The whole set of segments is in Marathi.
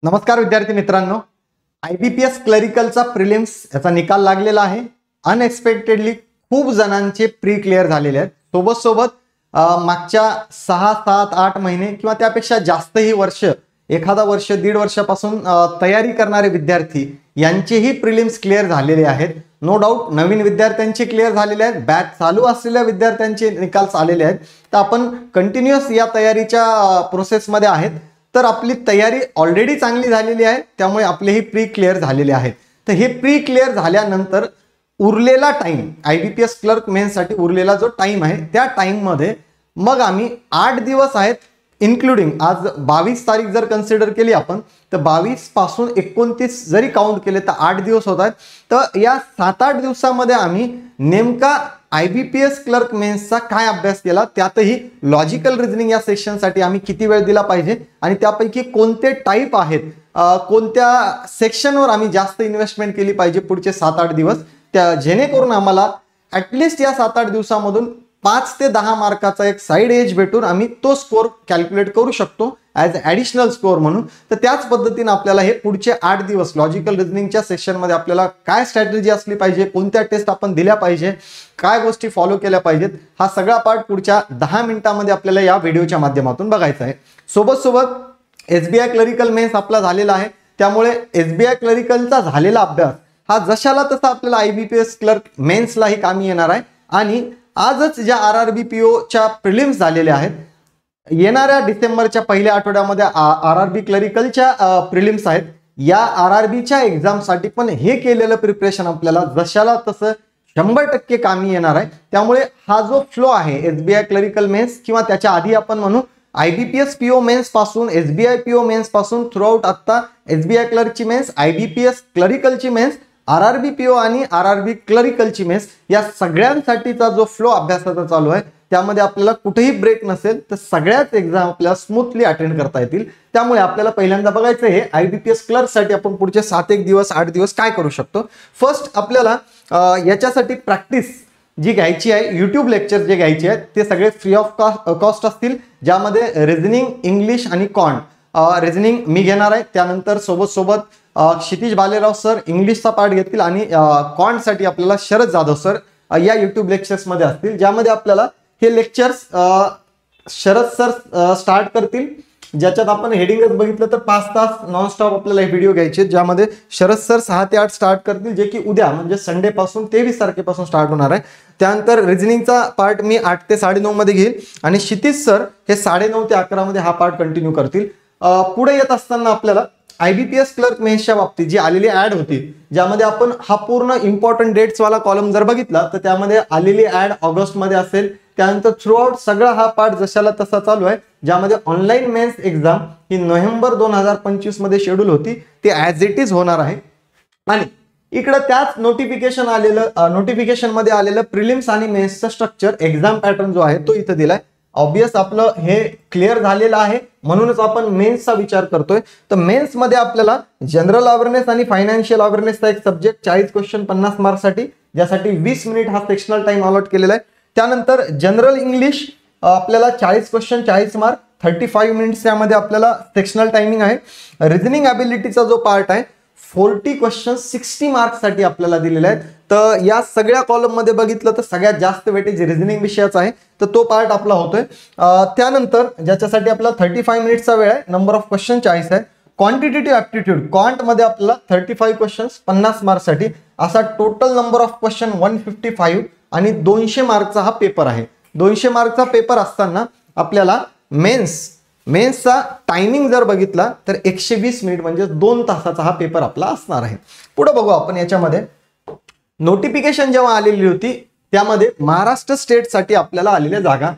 नमस्कार विद्यार्थी मित्रांनो, IBPS क्लरिकलचा प्रिलिम्स याचा निकाल लागलेला आहे। अनएक्सपेक्टेडली खूप जणांचे प्री क्लिअर झालेले आहेत। सोबत मागच्या 6, 7, 8 महिने किंवा त्यापेक्षा जास्तही वर्ष, एखादा वर्ष दीड वर्षापासून तयारी करणारे विद्यार्थी यांचेही प्रिलिम्स क्लिअर झालेले आहेत। नो डाऊट नवीन विद्यार्थ्यांचे क्लिअर झालेले आहेत, बॅच चालू असलेल्या विद्यार्थ्यांचे निकाल आलेले आहेत। तर आपण कंटिन्यूअस या तयारीच्या प्रोसेसमध्ये आहेत। तर आपली तयारी ऑलरेडी चांगली झालेली आहे, त्यामुळे आपले ही प्री क्लिअर झालेले आहेत। तर हे प्री क्लिअर झाल्यानंतर उरलेला टाइम IBPS क्लर्क मेन्ससाठी उरलेला जो टाइम आहे त्या टाइम मध्ये मग आम्ही 8 दिवस आहेत, इन्क्लुडिंग आज 22 तारीख जर कन्सिडर केली आपण, तर 22 पासून 29 जरी काउंट केले तर 8 दिवस होत आहेत। तर या 7-8 दिवसामध्ये आम्ही नेमका IBPS क्लर्क मेन्सचा काय अभ्यास केला, त्यातही लॉजिकल रिझनिंग या सेक्शनसाठी आम्ही किती वेळ दिला पाहिजे आणि त्यापैकी कोणते टाइप आहेत, कोणत्या सेक्शनवर आम्ही जास्त इन्व्हेस्टमेंट केली पाहिजे पुढचे 7-8 दिवस, त्या जेणेकरून आम्हाला ॲटलिस्ट या 7-8 दिवसामधून 5 ते 10 मार्काचा एक साइड एज भेटून आम्ही तो स्कोर कॅल्क्युलेट करू शकतो ॲज ॲडिशनल स्कोर म्हणून। तर त्याच पद्धतीने आपल्याला हे पुढचे 8 दिवस लॉजिकल रिझनिंगच्या सेक्शनमध्ये आपल्याला काय स्ट्रॅटेजी असली पाहिजे, कोणत्या टेस्ट आपण दिल्या पाहिजे, काय गोष्टी फॉलो केल्या पाहिजेत, हा सगळा पार्ट पुढच्या 10 मिनिटांमध्ये आपल्याला या व्हिडिओच्या माध्यमातून बघायचा आहे। सोबत SBI क्लरिकल मेन्स आपला झालेला आहे, त्यामुळे SBI क्लरिकलचा झालेला अभ्यास हा जशाला तसा आपल्याला IBPS क्लर्क मेन्सलाही कामी येणार आहे। आणि आजच ज्या RRB PO च्या प्रिलिम्स झालेल्या आहेत, येणाऱ्या डिसेंबरच्या पहिल्या आठवड्यामध्ये RRB क्लरिकलच्या प्रिलिम्स आहेत। या RRBच्या एक्झामसाठी पण हे केलेलं प्रिपरेशन आपल्याला जशाला तसं 100% कामी येणार आहे। त्यामुळे हा जो फ्लो आहे SBI क्लरिकल मेन्स किंवा त्याच्या आधी आपण म्हणू IBPS PO मेन्स पासून SBI PO मेन्स पासून थ्रूआउट आता SBI क्लर्कची मेन्स, IBPS क्लरिकलची मेन्स, RRB PO आणि RRB क्लरिकलची मेन्स या सगळ्यांसाठीचा जो फ्लो अभ्यासाचा चालू आहे, त्यामध्ये आपल्याला कुठेही ब्रेक नसेल तर सगळ्याच एक्झाम आपल्याला स्मूथली अटेंड करता येतील। त्यामुळे आपल्याला पहिल्यांदा बघायचं आहे IBPS क्लर्कसाठी आपण पुढचे 7 दिवस 8 दिवस काय करू शकतो। फर्स्ट आपल्याला याच्यासाठी प्रॅक्टिस जी घ्यायची आहे, यूट्यूब लेक्चर जे घ्यायचे आहेत ते सगळे फ्री ऑफ कॉस्ट असतील, ज्यामध्ये रिझनिंग, इंग्लिश आणि कॉन्ट रिझनिंग मी घेणार आहे। त्यानंतर सोबत क्षितिज बालेराव सर इंग्लिशचा पार्ट घेतील आणि कॉन्टसाठी आपल्याला शरद जाधव सर या यूट्यूब लेक्चर्स मध्ये असतील, ज्यामध्ये आपल्याला हे लेक्चर्स शरद सर स्टार्ट करतील, ज्याच्यात आपण हेडिंगच बघितलं तर 5 तास नॉनस्टॉप आपल्याला हे व्हिडिओ घ्यायचे, ज्यामध्ये शरद सर 6 ते 8 स्टार्ट करतील, जे की उद्या म्हणजे संडे पासून 23 तारखेपासून स्टार्ट होणार आहे। त्यानंतर रिझनिंगचा पार्ट मी 8 ते 9:30 मध्ये घेईल आणि क्षितिज सर हे 9:30 ते 11 मध्ये हा पार्ट कंटिन्यू करतील। पुढे येत असताना आपल्याला IBPS क्लर्क मेन्सच्या बाबतीत जी आलेली ऍड होती, ज्यामध्ये आपण हा पूर्ण इम्पॉर्टंट डेट्स वाला कॉलम जर बघितला तर त्यामध्ये आलेली ऍड ऑगस्ट मध्ये असेल। त्यानंतर थ्रूआउट सगळा हा पार्ट जशाला तसा चालू आहे, ज्यामध्ये ऑनलाईन मेन्स एक्झाम ही नोव्हेंबर 2025 मध्ये शेड्यूल होती, ती ॲज इट इज होणार आहे। आणि इकडे त्याच नोटिफिकेशन मध्ये आलेलं प्रिलिम्स आणि मेन्सचं स्ट्रक्चर, एक्झाम पॅटर्न जो आहे तो इथं दिलाय। ऑब्वियस आपलं हे क्लिअर झालेलं आहे, म्हणूनच आपण मेन्सचा विचार करतोय। तर मेन्स मध्ये आपल्याला जनरल अवेअरनेस आणि फायनान्शियल अवेअरनेसचा एक सब्जेक्ट 40 क्वेश्चन 50 मार्क्ससाठी, ज्यासाठी 20 मिनिट हा सेक्शनल टाइम अलॉट केलेला आहे। त्यानंतर जनरल इंग्लिश आपल्याला 40 क्वेश्चन 40 मार्क 35 मिनिट्स यामध्ये आपल्याला सेक्शनल टायमिंग आहे। रिझनिंग ॲबिलिटीचा जो पार्ट आहे 40 क्वेश्चन 60 मार्क्स साठी आपल्याला दिलेले आहेत। तर या सगळ्या कॉलम मध्ये बघितलं तर सगळ्यात जास्त वेटेज रिझनिंग विषयाचा आहे, तर तो पार्ट आपला होतोय। त्यानंतर ज्याच्यासाठी आपला 35 मिनिट्सचा वेळ आहे, नंबर ऑफ क्वेश्चन 40 आहे। क्वांटिटेटिव्ह ॲप्टिट्यूड क्वांट मध्ये आपल्याला 35 क्वेश्चन्स 50 मार्क्ससाठी, असा टोटल नंबर ऑफ क्वेश्चन 155 आणि 200 मार्कचा हा पेपर आहे। 200 मार्कचा पेपर असताना आपल्याला मेन्सचा टायमिंग जर बघितला तर 120 मिनिट म्हणजे 2 तासाचा हा पेपर आपला असणार आहे। पुढे बघू आपण याच्यामध्ये नोटिफिकेशन जेव्हा आलेली होती, त्यामध्ये महाराष्ट्र स्टेटसाठी आपल्याला आलेल्या जागा,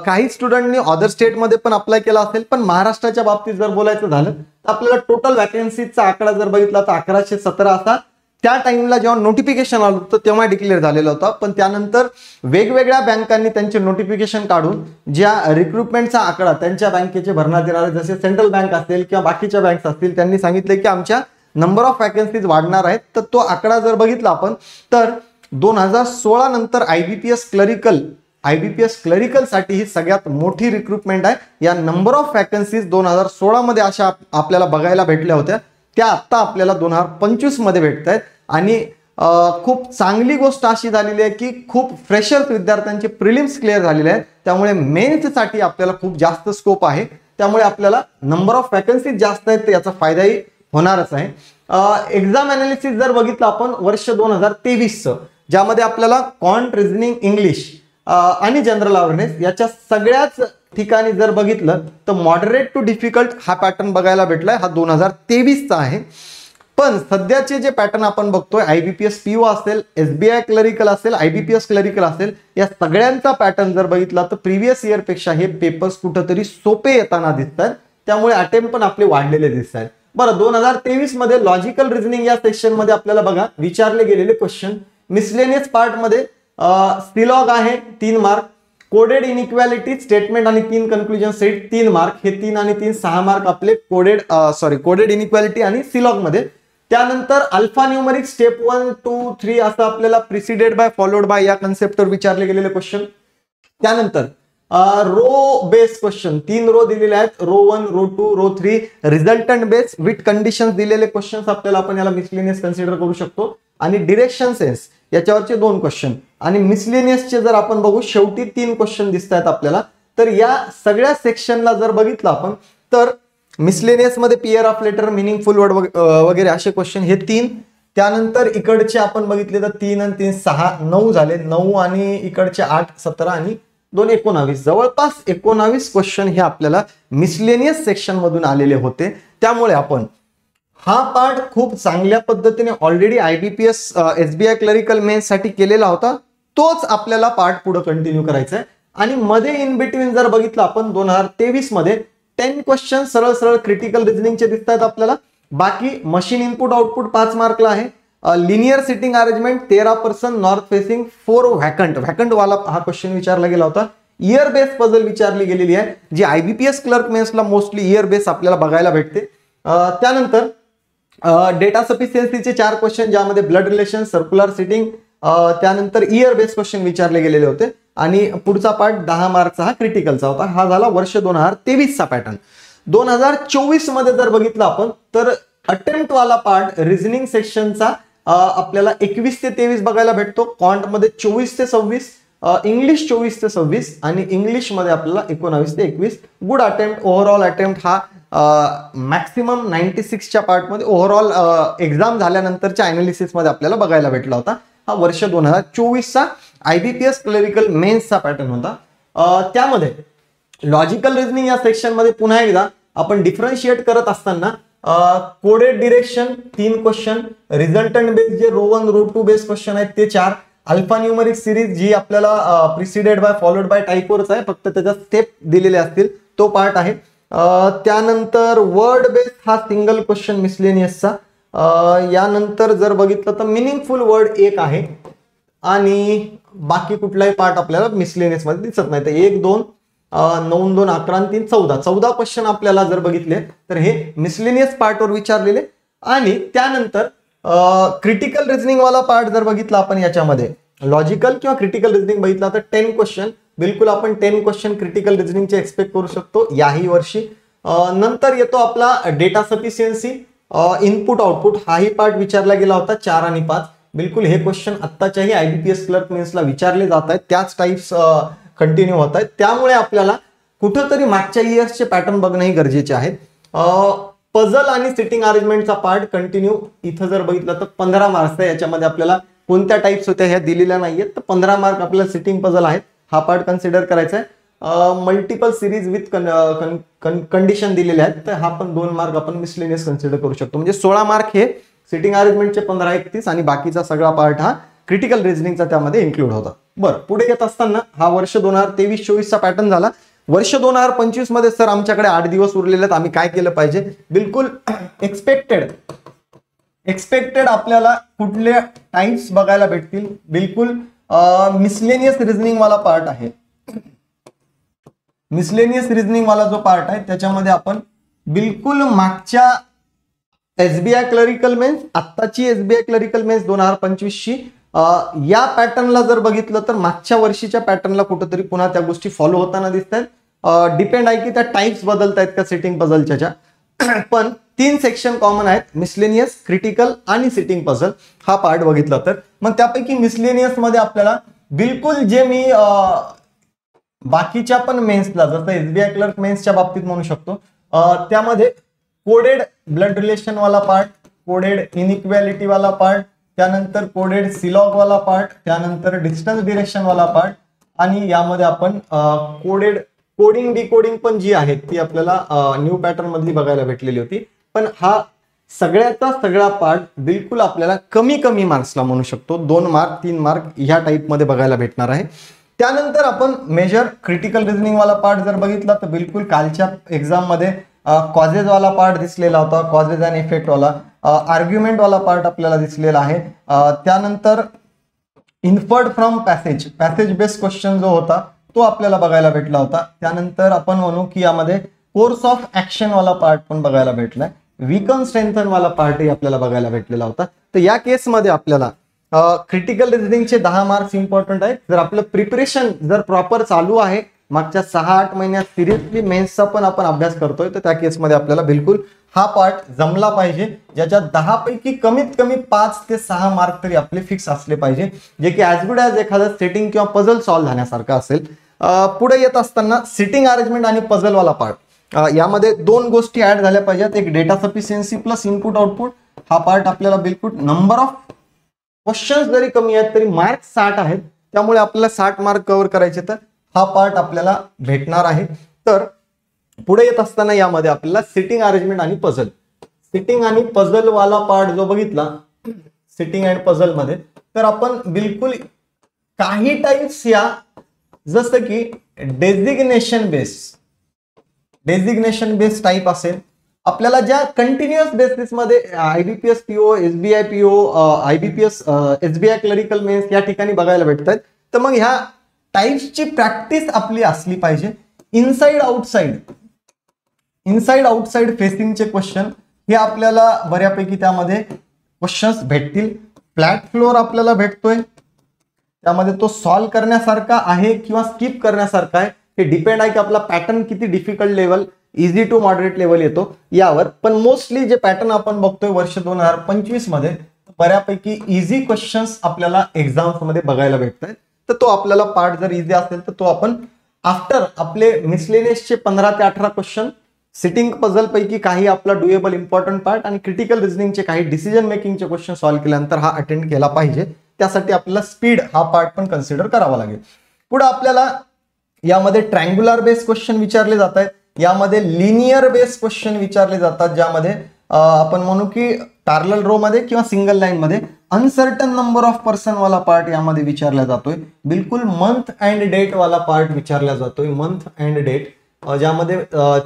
काही स्टुडंटनी अदर स्टेटमध्ये पण अप्लाय केला असेल, पण महाराष्ट्राच्या बाबतीत जर बोलायचं झालं तर आपल्याला टोटल वॅकन्सीचा आकडा जर बघितला तर 1117 असा त्या टाइमला जेव्हा नोटिफिकेशन आलं होतं तेव्हा डिक्लेअर झालेलं होतं। पण त्यानंतर वेगवेगळ्या बँकांनी त्यांचे नोटिफिकेशन काढून ज्या रिक्रुटमेंटचा आकडा त्यांच्या बँकेचे भरण्यात येणार, जसे सेंट्रल बँक असेल किंवा बाकीच्या बँक्स असतील, त्यांनी सांगितले की आमच्या नंबर ऑफ वॅकन्सीज वाढणार आहेत। तर तो आकडा जर बघितला आपण तर 2016 नंतर IBPS क्लरिकल IBPS क्लरिकल साठी ही सगळ्यात मोठी रिक्रुटमेंट आहे. या नंबर ऑफ वॅकन्सीज 2016 मध्ये अशा आपल्याला बघायला भेटल्या होत्या, त्या आता आपल्याला 2025 मध्ये भेटत आहेत. आणि खूप चांगली गोष्ट अशी झालेली आहे की खूप फ्रेशर्स विद्यार्थ्यांचे प्रिलिम्स क्लिअर झालेले आहेत, त्यामुळे मेन्ससाठी आपल्याला खूच जास्त स्कोप आहे. त्यामुळे आपल्याला नंबर ऑफ वॅकन्सीज जास्त आहेत, याचा फायदाही होणारच आहे. एक्झाम अनालिसिस जर बघितलं आपण वर्ष 2023चं, ज्यामध्ये आपल्याला क्वांट, रिझनिंग, इंग्लिश आणि जनरल अवेअरनेस याच्या सगळ्याच ठिकाणी जर बघितलं तर मॉडरेट टू डिफिकल्ट हा पॅटर्न बघायला भेटलाय. हा 2023चा आहे. पण सध्याचे जे पॅटर्न आपण बघतोय, IBPS PO असेल, SBI क्लरिकल असेल, IBPS क्लरिकल असेल, या सगळ्यांचा पॅटर्न जर बघितला तर प्रिव्हियस इयर पेक्षा हे पेपर्स कुठेतरी सोपे येताना दिसत आहेत. त्यामुळे अटेम्प्ट पण आपले वाढलेले दिसत आहेत. बरं, 2023 मध्ये लॉजिकल रिझनिंग या सेक्शन मध्ये आपल्याला बघा विचारले गेलेले क्वेश्चन. मिसलेनियस पार्ट मध्ये सिलॉग आहे 3 मार्क, कोडेड इनइक्वॅलिटी स्टेटमेंट आणि 3 कन्क्लुजन सेट 3 मार्क, हे 3 आणि 3 6 मार्क आपले कोडेड इनइक्वॅलिटी आणि सिलॉग मध्ये. त्यानंतर अल्फा न्यूमरिक स्टेप 1, 2, 3 असं आपल्याला प्रिसिडेड बाय फॉलोड बाय या कन्सेप्टवर विचारले गेलेले क्वेश्चन. त्यानंतर रो बेस क्वेश्चन 3 रो दिलेले आहेत, row 1, row 2, row 3. Resultant base with conditions दिलेले क्वेश्चन्स आपल्याला आपण याला मिसलेनियस कन्सिडर करू शकतो. आणि डिरेक्शन सेन्स याच्यावरचे 2 क्वेश्चन आणि मिसलेनियसचे जर आपण बघू शेवटी 3 क्वेश्चन दिसत आहेत आपल्याला. तर या सगळ्या सेक्शनला जर बघितलं आपण तर मिसलेनियस मध्ये pair of letter, meaningful word वगैरे असे क्वेश्चन हे 3. त्यानंतर इकडचे आपण बघितले तर 3 आणि 3 6 9 झाले, 9 आणि इकडचे 8 17 आणि 2 19, जवळपास 19 क्वेश्चन हे आपल्याला मिसलेनियस सेक्शन मधून आलेले होते. त्यामुळे आपण हा पार्ट खूप चांगल्या पद्धतीने already IBPS SBI clerical mains साठी केलेला होता, तोच आपल्याला पार्ट पुढे कंटिन्यू करायचा आहे. आणि मध्ये इन बिटवीन जर बघितलं आपण 2023 मध्ये 10 क्वेश्चन सरळ सरळ क्रिटिकल रिझनिंगचे दिसत आहेत आपल्याला. बाकी मशीन इनपुट आउटपुट 5 मार्कला आहे, linear sitting arrangement 13%, north facing 4 vacant वाला हा क्वेश्चन विचारला गेला होता. इयर बेस पझल विचारली गेलेली आहे, जी IBPS क्लर्क मेन्सला मोस्टली इयर बेस आपल्याला बघायला भेटते. त्यानंतर डेटा सफिशियन्सीचे 4 क्वेश्चन, ज्यामध्ये ब्लड रिलेशन, सर्क्युलर सिटिंग, त्यानंतर इयर बेस क्वेश्चन विचारले गेलेले होते. आणि पुढचा पार्ट 10 मार्कचा हा क्रिटिकलचा होता. हा झाला वर्ष 2023चा पॅटर्न. 2024 मध्ये जर बघितलं आपण तर अटेम्प्ट वाला पार्ट रिझनिंग सेक्शनचा आपल्याला 21 ते 23 बघायला भेटतो, क्वांट मध्ये 24 ते 26, इंग्लिश 24 ते 26 आणि इंग्लिश मध्ये आपल्याला 19 ते 21. गुड अटेम्प्ट, ओव्हरऑल अटेम्प्ट हा मॅक्सिमम 96च्या पार्ट मध्ये ओव्हरऑल एक्झाम झाल्यानंतरच्या अनालिसिस मध्ये आपल्याला बघायला भेटला होता. हा वर्ष 2024चा IBPS क्लरिकल मेन्सचा पॅटर्न होता. त्यामध्ये लॉजिकल रिझनिंग या सेक्शन मध्ये पुन्हा एकदा आपण डिफरन्शिएट करत असताना coded direction 3 question, resultant base जे रो 1, रो 2 बेस क्वेश्चन आहेत ते 4, अल्फा न्यूमरिक सिरीज जी आपल्याला प्रिसिडेड बाय फॉलोड बाय टाइपवरच आहे, फक्त त्याच्या स्टेप दिलेले असतील, तो पार्ट आहे. त्यानंतर वर्ड बेस हा सिंगल क्वेश्चन मिसलेनियसचा. यानंतर जर बघितलं तर मिनिंगफुल वर्ड 1 आहे आणि बाकी कुठलाही पार्ट आपल्याला मिसलेनियस मध्ये दिसत नाही. तर 1 2 9 2 11 आणि 3 14 क्वेश्चन आपल्याला जर बघितले तर हे मिसलेनियस पार्टवर विचारलेले. आणि त्यानंतर क्रिटिकल रिझनिंग वाला पार्ट जर बघितला आपण याच्यामध्ये लॉजिकल किंवा क्रिटिकल रिझनिंग बघितला तर 10 क्वेश्चन, बिलकुल आपण 10 क्वेश्चन क्रिटिकल रिझनिंगचे एक्सपेक्ट करू शकतो याही वर्षी. नंतर येतो आपला डेटा सफिशियन्सी, इनपुट आउटपुट हाही पार्ट विचारला गेला होता 4 आणि 5. बिलकुल हे क्वेश्चन आत्ताच्याही IBPS क्लर्क मेन्सला विचारले जात आहेत, त्याच टाइप्स कंटिन्यू होत आहेत. त्यामुळे आपल्याला कुठंतरी मागच्या इयर्सचे पॅटर्न बघणंही गरजेचे आहेत. पझल आणि सिटिंग अरेंजमेंटचा पार्ट कंटिन्यू इथं जर बघितलं तर 15 मार्क्स आहे. याच्यामध्ये आपल्याला कोणत्या टाइप्स होत्या ह्या दिलेल्या नाहीयेत, तर 15 मार्क आपल्याला सिटिंग पझल आहेत, हा पार्ट कन्सिडर करायचा आहे. मल्टिपल सिरीज विथ कंडिशन दिलेले आहेत, तर हा पण 2 मार्क आपण मिसलेनियस कन्सिडर करू शकतो. म्हणजे 16 मार्क हे सिटिंग अरेंजमेंटचे 15 31 आणि बाकीचा सगळा पार्ट हा क्रिटिकल रिझनिंगचा त्यामध्ये इन्क्लूड होता. बरं, पुढे येत असताना हा वर्ष 2023-24चा पॅटर्न झाला. वर्ष 2025 मध्ये सर आमच्याकडे 8 दिवस उरलेले आहेत, आम्ही काय केलं पाहिजे? बिलकुल एक्सपेक्टेड आपल्याला कुठले टाइप्स बघायला भेटतील? बिलकुल मिसलेनियस रिझनिंग वाला पार्ट आहे. मिसलेनियस रिझनिंग वाला जो पार्ट आहे त्याच्यामध्ये आपण बिलकुल मागच्या SBI क्लरिकल मेन्स, आत्ताची SBI क्लरिकल मेन्स 2025 ची या पॅटर्नला जर बघितलं तर मागच्या वर्षीच्या पॅटर्नला कुठेतरी पुन्हा त्या गोष्टी फॉलो होताना दिसत आहेत. डिपेंड आहे की त्या टाइप्स बदलत आहेत का सिटिंग पझलच्या. पण 3 सेक्शन कॉमन आहेत, मिसलेनियस, क्रिटिकल आणि सिटिंग पझल हा पार्ट बघितला तर. मग त्यापैकी मिसलेनियस मध्ये आपल्याला बिलकुल जे मी बाकीच्या पण मेन्सला जसं SBI क्लर्क मेन्सच्या बाबतीत म्हणू शकतो, त्यामध्ये कोडेड ब्लड रिलेशन वाला पार्ट, कोडेड इनइक्वॅलिटी वाला पार्ट, त्यानंतर कोडेड सिलॉग वाला पार्ट, त्यानंतर डिस्टन्स डिरेक्शन वाला पार्ट, आणि यामध्ये आपण कोडेड कोडिंग डिकोडिंग पण जी आहे ती आपल्याला न्यू पॅटर्न मधली बघायला भेटलेली होती. पण हा सगळ्याचा सगळा पार्ट बिलकुल आपल्याला कमी कमी मार्क्सला म्हणू शकतो, 2 मार्क 3 मार्क ह्या टाईप मध्ये बघायला भेटणार आहे. त्यानंतर आपण मेजर क्रिटिकल रिझनिंग वाला पार्ट जर बघितला तर बिलकुल कालच्या एक्झाम मध्ये कॉजेस वाला पार्ट दिसलेला होता, कॉजेस अँड इफेक्ट वाला, आर्ग्युमेंट वाला पार्ट आपल्याला दिसलेला आहे. त्यानंतर inferred from passage, passage based question जो होता तो आपल्याला बघायला भेटला होता. त्यानंतर आपण म्हणू की यामध्ये कोर्स ऑफ ऍक्शन वाला पार्ट पण बघायला भेटलाय, वीकन स्ट्रेंथन वाला पार्टही आपल्याला बघायला भेटलेला होता. तर या केसमध्ये आपल्याला क्रिटिकल रिझनिंगचे 10 मार्क्स इम्पॉर्टंट आहेत. जर आपलं प्रिपरेशन जर प्रॉपर चालू आहे, मागच्या 6-8 महिन्यात सिरियसली मेन्सचा पण आपण अभ्यास करतोय, तर त्या केसमध्ये आपल्याला बिलकुल हा पार्ट जमला पाहिजे, ज्याच्यात 10 पैकी कमीत कमी 5 ते 6 मार्क तरी आपले फिक्स असले पाहिजे, जे की ॲज गुड ॲज एखादं सेटिंग किंवा पझल सॉल्व्ह झाल्यासारखं असेल. पुढे येत असताना सिटिंग अरेंजमेंट आणि पझल वाला पार्ट, यामध्ये 2 गोष्टी ऍड झाल्या पाहिजेत, एक data sufficiency plus input output. हा पार्ट आपल्याला बिलकुल नंबर ऑफ क्वेश्चन्स जरी कमी आहेत तरी मार्क 60 आहेत, त्यामुळे आपल्याला 60 मार्क कव्हर करायचे, तर हा पार्ट आपल्याला भेटणार आहे. तर पुढे येत असताना यामध्ये आपल्याला सिटिंग अरेंजमेंट आणि पझल, सिटिंग आणि पझल वाला पार्ट जो बघितला सिटिंग अँड पझल मध्ये, तर आपण बिलकुल काही टाइप्स या जसं की डेझिग्नेशन बेस टाईप असेल, आपल्याला ज्या कंटिन्युअस बेसिस मध्ये IBPS PO, SBI PO, IBPS SBI clerical mains या ठिकाणी बघायला भेटतात. तर मग ह्या टाइप्सची प्रॅक्टिस आपली असली पाहिजे. इनसाइड आउटसाइड फेसिंगचे क्वेश्चन हे आपल्याला बऱ्यापैकी त्यामध्ये क्वेश्चन्स भेटतील. फ्लॅट फ्लोअर आपल्याला भेटतोय, त्यामध्ये तो सॉल्व्ह करण्यासारखा आहे किंवा स्किप करण्यासारखा आहे, हे डिपेंड आहे की आपला पॅटर्न किती difficult level, easy to moderate level येतो यावर. पण मोस्टली जे पॅटर्न आपण बघतोय वर्ष 2025 मध्ये बऱ्यापैकी इझी क्वेश्चन्स आपल्याला एक्झाम्स मध्ये बघायला भेटत आहेत. तर तो आपल्याला पार्ट जर इझी असेल तर तो आपण आफ्टर आपले मिसलेनियसचे 15 ते 18 क्वेश्चन, सिटिंग पझल पैकी काही आपला डुएबल इम्पॉर्टंट पार्ट आणि क्रिटिकल रिझनिंगचे काही डिसिजन मेकिंगचे क्वेश्चन सॉल्व्ह केल्यानंतर हा अटेंड केला पाहिजे. त्यासाठी आपल्याला स्पीड हा पार्ट पण कन्सिडर करावा लागेल. पुढे आपल्याला यामध्ये ट्रँग्युलर बेस क्वेश्चन विचारले जात आहेत, यामध्ये लिनियर बेस क्वेश्चन विचारले जातात, ज्यामध्ये आपण म्हणू की पॅरलल रो मध्ये किंवा सिंगल लाईन मध्ये अनसर्टन नंबर ऑफ पर्सन वाला पार्ट यामध्ये विचारला जातोय. बिलकुल मंथ अँड डेट वाला पार्ट विचारला जातोय, मंथ अँड डेट, ज्यामध्ये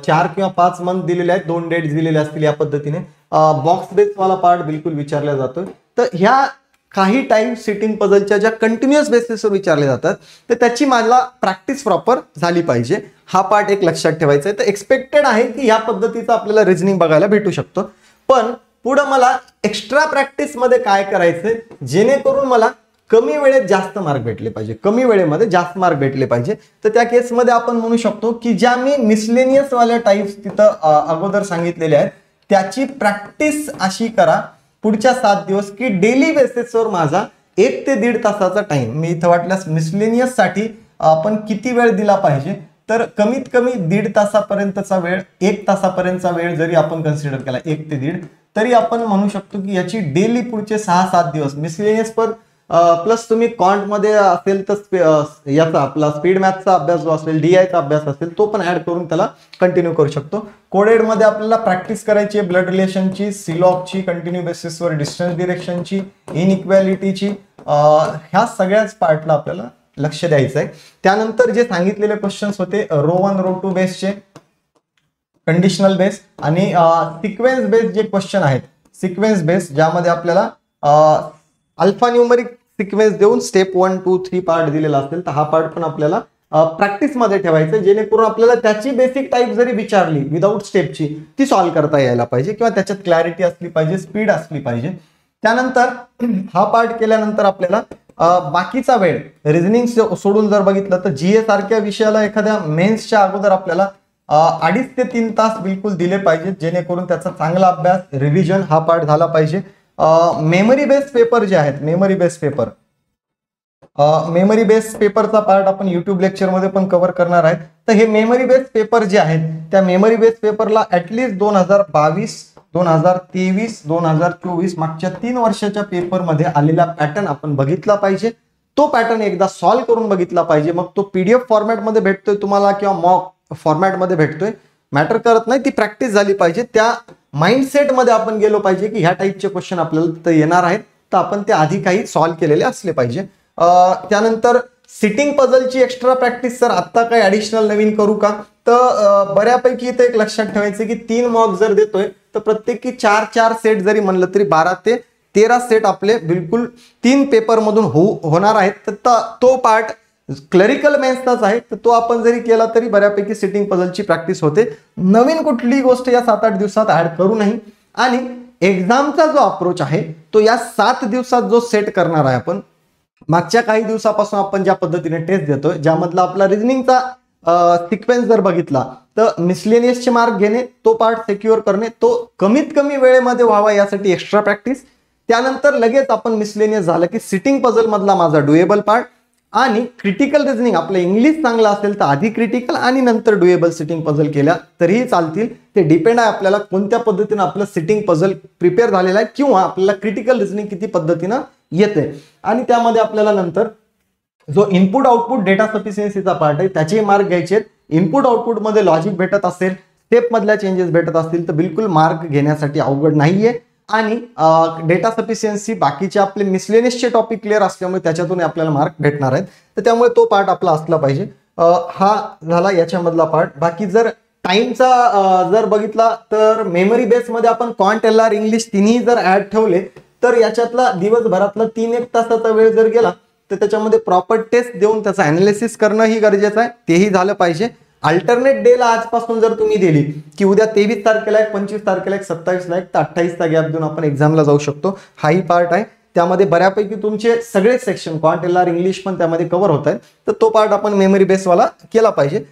4 किंवा 5 मंथ दिलेले आहेत, 2 डेट दिलेले असतील या पद्धतीने. बॉक्स बेस वाला पार्ट बिलकुल विचारला जातोय. तर ह्या काही टाइम सिटिंग पझलच्या ज्या कंटिन्युअस बेसिसवर विचारले जातात, तर त्याची मला प्रॅक्टिस प्रॉपर झाली पाहिजे. हा पार्ट एक लक्षात ठेवायचा आहे. तर एक्सपेक्टेड आहे की ह्या पद्धतीचं आपल्याला रिझनिंग बघायला भेटू शकतो. पण पुढे मला एक्स्ट्रा प्रॅक्टिस मध्ये काय करायचंय, जेणेकरून मला कमी वेळेत जास्त मार्क भेटले पाहिजे, कमी वेळेमध्ये जास्त मार्क भेटले पाहिजे. तर त्या केसमध्ये आपण म्हणू शकतो की ज्या मी मिसलेनियस वाल्या टाइप्स तिथं अगोदर सांगितलेल्या आहेत, त्याची प्रॅक्टिस अशी करा पुढच्या 7 दिवस की डेली बेसिसवर माझा 1 ते 1.5 तासाचा टाइम, मी इथं वाटल्यास मिसलेनियस साठी आपण किती वेळ दिला पाहिजे, तर कमीत कमी 1.5 तासापर्यंतचा वेळ, 1 तासापर्यंतचा वेळ जरी आपण कन्सिडर केला 1 ते 1.5, तरी आपण म्हणू शकतो की याची डेली पुढचे 6-7 दिवस मिसलेनियस पर प्लस तुम्ही कॉन्ट मध्ये असेल तर याचा आपला स्पीड मॅथचा अभ्यास जो असेल, DIचा अभ्यास असेल तो पण ऍड करून त्याला कंटिन्यू करू शकतो. कोडेड मध्ये आपल्याला प्रॅक्टिस करायची आहे ब्लड रिलेशनची, सिलॉगची, कंटिन्यू बेसिसवर डिस्टन्स डिरेक्शनची, इनइक्वॅलिटीची, ह्या सगळ्याच पार्टला आपल्याला लक्ष द्यायचं आहे. त्यानंतर जे सांगितलेले क्वेश्चन्स होते रो 1 रो 2 बेसचे, कंडिशनल बेस आणि सिक्वेन्स बेस जे क्वेश्चन आहेत, सिक्वेन्स बेस ज्यामध्ये आपल्याला अल्फा न्यूमरिक सिक्वेन्स देऊन स्टेप 1, 2, 3 पार्ट दिलेला असेल, तर हा पार्ट पण आपल्याला प्रॅक्टिस मध्ये ठेवायचं, जेणेकरून आपल्याला त्याची बेसिक टाईप जरी विचारली विदाऊट स्टेपची ती सॉल्व्ह करता यायला पाहिजे किंवा त्याच्यात क्लॅरिटी असली पाहिजे, स्पीड असली पाहिजे. त्यानंतर हा पार्ट केल्यानंतर आपल्याला बाकीचा वेळ रिझनिंग सोडून जर बघितलं तर जीए सारख्या विषयाला एखाद्या मेन्सच्या अगोदर आपल्याला 2.5 ते 3 तास बिलकुल दिले पाहिजेत, जेणेकरून त्याचा चांगला अभ्यास रिव्हिजन हा पार्ट झाला पाहिजे. मेमरी बेस्ड पेपर जे आहेत, मेमरी बेस्ड पेपरचा पार्ट आपण युट्यूब लेक्चर मध्ये पण कव्हर करणार आहेत. तर हे मेमरी बेस्ड पेपर जे आहेत त्या मेमरी बेस्ड पेपरला ऍटलीस्ट 2022, 2023, 2024 मागच्या 3 वर्षाच्या पेपरमध्ये आलेला पॅटर्न आपण बघितला पाहिजे. तो पॅटर्न एकदा सॉल्व्ह करून बघितला पाहिजे. मग तो पीडीएफ फॉर्मॅटमध्ये भेटतोय तुम्हाला किंवा मॉक फॉर्मॅटमध्ये भेटतोय, मॅटर करत नाही, ती प्रॅक्टिस झाली पाहिजे. त्या माइंडसेट मध्ये आपण गेलो पाहिजे की ह्या टाईपचे क्वेश्चन आपल्याला तर येणार आहेत, तर आपण ते आधी काही सॉल्व्ह केलेले असले पाहिजे. त्यानंतर सिटिंग पझलची एक्स्ट्रा प्रॅक्टिस सर आता काही ऍडिशनल नवीन करू का, तर बऱ्यापैकी इथे एक लक्षात ठेवायचं की 3 मॉक जर देतोय तर प्रत्येकी 4 सेट जरी म्हणलं तरी 12 ते 13 सेट आपले बिलकुल 3 पेपर मधून होणार आहेत. तर तो पार्ट क्लरिकल मेन्सचाच आहे, तर तो आपण जरी केला तरी बऱ्यापैकी सिटिंग पझलची प्रॅक्टिस होते. नवीन कुठलीही गोष्ट या 7-8 दिवसात ऍड करू नाही. आणि एक्झामचा जो अप्रोच आहे तो या 7 दिवसात जो सेट करणार आहे आपण, मागच्या काही दिवसापासून आपण ज्या पद्धतीने टेस्ट देतोय, ज्यामधला आपला रिझनिंगचा सिक्वेन्स जर बघितला तर मिसलेनियसचे मार्क घेणे, तो पार्ट सिक्युअर करणे, तो कमीत कमी वेळेमध्ये व्हावा यासाठी एक्स्ट्रा प्रॅक्टिस. त्यानंतर लगेच आपण मिसलेनियस झालं की सिटिंग पझल मधला माझा डुएबल पार्ट आणि क्रिटिकल रिझनिंग, आपलं इंग्लिश चांगलं असेल तर आधी क्रिटिकल आणि नंतर डुएबल सिटिंग पझल केल्या तरीही चालतील. ते डिपेंड आहे आपल्याला कोणत्या पद्धतीने आपलं सिटिंग पझल प्रिपेअर झालेलं आहे किंवा आपल्याला क्रिटिकल रिझनिंग किती पद्धतीनं येते. आणि त्यामध्ये आपल्याला नंतर जो इनपुट आउटपुट डेटा सफिशियन्सीचा पार्ट आहे त्याचे मार्क घ्यायचे आहेत. इनपुट आउटपुट मध्ये लॉजिक भेटत असेल, स्टेप मधल्या चेंजेस भेटत असतील तर बिलकुल मार्क घेण्यासाठी अवघड नाहीये. आणि डेटा सफिशियन्सी बाकीचे आपले मिसलेनियसचे टॉपिक क्लिअर असल्यामुळे त्याच्यातून आपल्याला मार्क भेटणार आहेत. तर त्यामुळे तो पार्ट आपला असला पाहिजे. हा झाला याच्यामधला पार्ट. बाकी जर टाइमचा जर बघितला तर मेमरी बेस मध्ये आपण क्वांट एलआर इंग्लिश तिन्ही जर ऍड ठेवले तर याच्यातला दिवसभरातला 3-1 तासाचा वेळ जर गेला तर त्याच्यामध्ये प्रॉपर टेस्ट देऊन त्याचं अनालिसिस करणंही गरजेचं आहे, तेही झालं पाहिजे. अल्टरनेट डेला आजपासून जर तुम्ही दिली की उद्या 23 तारखेला 25 तारखेला 27ला तर 28चा गॅप देऊन आपण एक्झामला जाऊ शकतो, हाही पार्ट आहे. त्यामध्ये बऱ्यापैकी तुमचे सगळे सेक्शन क्वांट एलआर इंग्लिश पण त्यामध्ये कव्हर होत आहेत, तर तो पार्ट आपण मेमरी बेसवाला केला पाहिजे.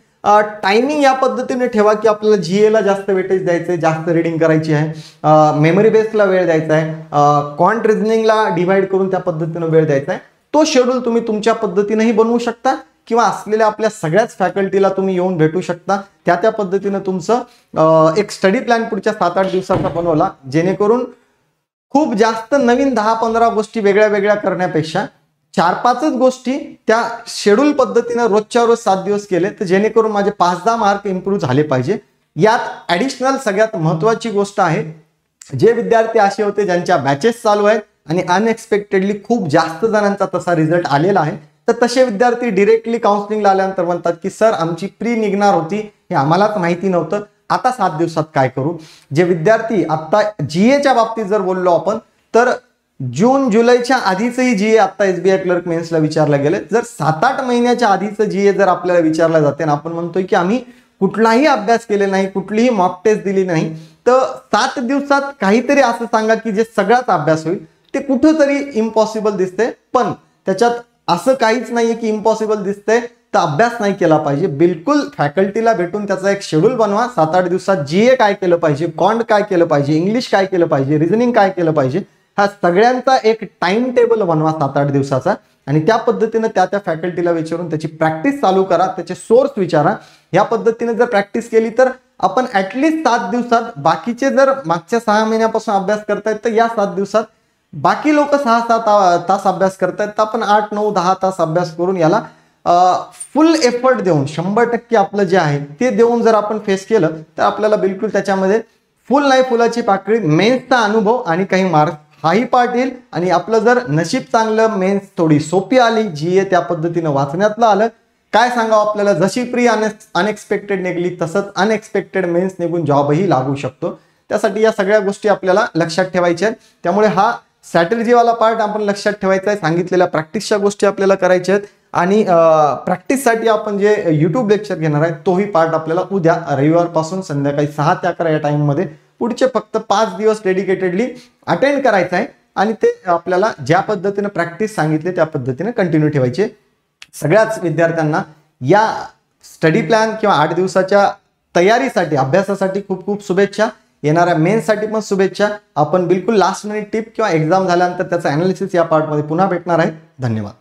टायमिंग या पद्धतीने ठेवा की आपल्याला जीएला जास्त वेटेज द्यायचंय, जास्त रिडिंग करायची आहे, मेमरी बेसला वेळ द्यायचा आहे, क्वांट रिझनिंगला डिवाइड करून त्या पद्धतीने वेळ द्यायचा आहे. तो शेड्यूल तुम्ही तुमच्या पद्धतीनेही बनवू शकता किंवा असलेल्या आपल्या सगळ्याच फॅकल्टीला तुम्ही येऊन भेटू शकता. त्या पद्धतीने तुमचं एक स्टडी प्लॅन पुढच्या 7-8 दिवसाचा बनवला, जेणेकरून खूप जास्त नवीन 10-15 गोष्टी वेगळ्या वेगळ्या करण्यापेक्षा 4-5च गोष्टी त्या शेड्यूल पद्धतीने रोजच्या रोज 7 दिवस केले तर जेणेकरून माझे 5-10 मार्क इम्प्रूव्ह झाले पाहिजे. यात ऍडिशनल सगळ्यात महत्वाची गोष्ट आहे, जे विद्यार्थी असे होते ज्यांच्या बॅचेस चालू आहेत आणि अनएक्सपेक्टेडली खूप जास्त जणांचा तसा रिझल्ट आलेला आहे, तर तसे विद्यार्थी डिरेक्टली काउन्सिलिंगला आल्यानंतर म्हणतात की सर आमची प्री निघणार होती, हे आम्हालाच माहिती नव्हतं, आता 7 दिवसात काय करू. जे विद्यार्थी आता जीएच्या बाबतीत जर बोललो आपण तर जून जुलैच्या आधीचंही जीए आता एसबीआय क्लर्क मेन्सला विचारलं गेलं. जर 7-8 महिन्याच्या आधीचं जीए जर आपल्याला विचारलं जाते आणि आपण म्हणतोय की आम्ही कुठलाही अभ्यास केलेला नाही, कुठलीही मॉक टेस्ट दिली नाही, तर 7 दिवसात काहीतरी असं सांगा की जे सगळाच अभ्यास होईल. ते कुठंतरी इम्पॉसिबल दिसते, पण त्याच्यात असं काहीच नाहीये की इम्पॉसिबल दिसतंय तर अभ्यास नाही केला पाहिजे. बिलकुल फॅकल्टीला भेटून त्याचा एक शेड्यूल बनवा. 7-8 दिवसात जीए काय केलं पाहिजे, क्वांट काय केलं पाहिजे, इंग्लिश काय केलं पाहिजे, रिझनिंग काय केलं पाहिजे, हा सगळ्यांचा एक टाइम टेबल बनवा 7-8 दिवसाचा आणि त्या पद्धतीने त्या फॅकल्टीला विचारून त्याची प्रॅक्टिस चालू करा, त्याचे सोर्स विचारा. या पद्धतीने जर प्रॅक्टिस केली तर आपण ऍटलीस्ट 7 दिवसात, बाकीचे जर मागच्या 6 महिन्यापासून अभ्यास करतायत तर या 7 दिवसात बाकी लोक 6-7 तास अभ्यास करतायत, तर आपण 8-9-10 तास अभ्यास करून याला फुल एफर्ट देऊन 100% आपलं जे आहे ते देऊन जर आपण फेस केलं तर आपल्याला बिलकुल त्याच्यामध्ये फुल नाही फुलाची पाकळी, मेन्सचा अनुभव आणि काही मार्क हाही पार्ट येईल. आणि आपलं जर नशीब चांगलं, मेन्स थोडी सोपी आली, जीए त्या पद्धतीनं वाचण्यातलं आलं, काय सांगावं आपल्याला, जशी प्री अनएक्सपेक्टेड निघली तसंच अनएक्सपेक्टेड मेन्स निघून जॉबही लागू शकतो. त्यासाठी या सगळ्या गोष्टी आपल्याला लक्षात ठेवायच्या आहेत. त्यामुळे हा स्ट्रॅटेजीवाला पार्ट आपण लक्षात ठेवायचा आहे. सांगितलेल्या प्रॅक्टिसच्या गोष्टी आपल्याला करायच्या आहेत आणि प्रॅक्टिससाठी आपण जे युट्यूब लेक्चर घेणार आहे तोही पार्ट आपल्याला उद्या रविवारपासून संध्याकाळी 6 ते 11 या टाइममध्ये पुढचे फक्त 5 दिवस डेडिकेटेडली अटेंड करायचा आहे. आणि ते आपल्याला ज्या पद्धतीने प्रॅक्टिस सांगितली त्या पद्धतीने कंटिन्यू ठेवायचे. सगळ्याच विद्यार्थ्यांना या स्टडी प्लॅन किंवा 8 दिवसाच्या तयारीसाठी अभ्यासासाठी खूप खूप शुभेच्छा. येणाऱ्या मेन्ससाठी पण शुभेच्छा. आपण बिलकुल लास्ट मिनिट टिप किंवा एक्झाम झाल्यानंतर त्याचं अनालिसिस या पार्टमध्ये पुन्हा भेटणार आहे. धन्यवाद.